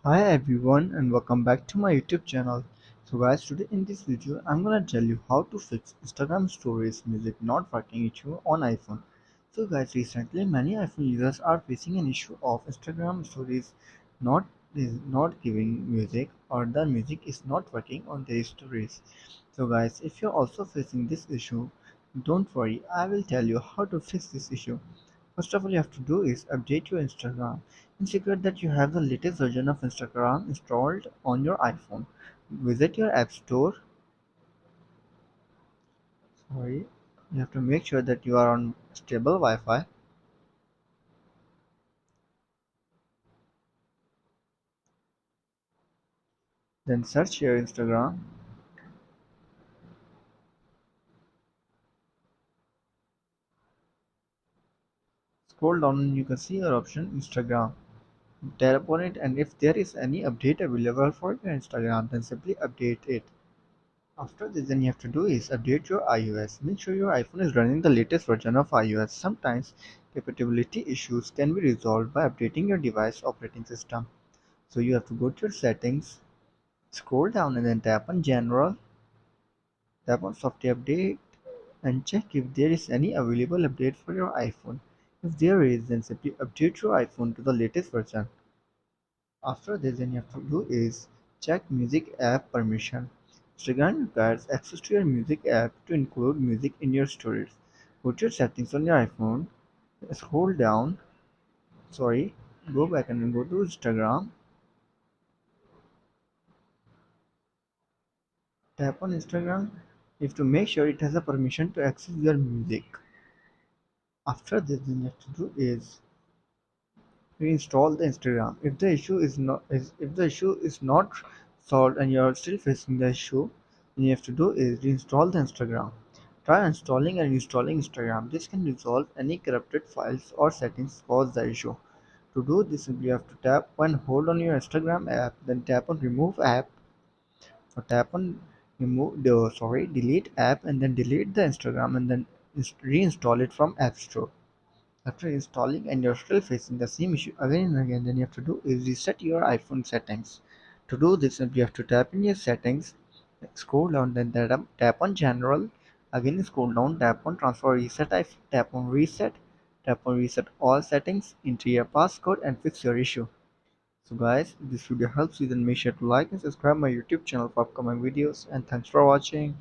Hi everyone and welcome back to my YouTube channel. So guys, today in this video I'm gonna tell you how to fix Instagram stories music not working issue on iPhone. So guys, recently many iPhone users are facing an issue of Instagram stories not is not giving music or the music is not working on their stories. So guys, if you're also facing this issue, don't worry, I will tell you how to fix this issue. First of all, you have to do is update your Instagram. Ensure that you have the latest version of Instagram installed on your iPhone. Visit your App Store. Sorry, you have to make sure that you are on stable Wi-Fi. Then search your Instagram. Scroll down and you can see your option Instagram. Tap upon it, and if there is any update available for your Instagram, then simply update it. After this, then you have to do is update your iOS. Make sure your iPhone is running the latest version of iOS. Sometimes compatibility issues can be resolved by updating your device operating system. So you have to go to your settings, scroll down and then tap on general, tap on software update and check if there is any available update for your iPhone. If there is, then simply update your iPhone to the latest version. After this, then you have to do is check music app permission. Instagram requires access to your music app to include music in your stories. Go to your settings on your iPhone, scroll down, sorry, go back and then go to Instagram, tap on Instagram. You have to make sure it has a permission to access your music. After this, then you have to do is reinstall the Instagram. If the issue is not solved and you are still facing the issue, then you have to do is reinstall the Instagram. Try installing and reinstalling Instagram. This can resolve any corrupted files or settings cause the issue. To do this, simply you have to tap and hold on your Instagram app, then tap on remove app, or tap on delete app, and then delete the Instagram, and then reinstall it from App Store. After installing and you're still facing the same issue again and again, then you have to do is reset your iPhone settings. To do this, simply you have to tap in your settings, scroll down, then tap on general, again scroll down, tap on transfer reset, tap on reset all settings, enter your passcode and fix your issue. So guys, if this video helps you, then make sure to like and subscribe my YouTube channel for upcoming videos, and thanks for watching.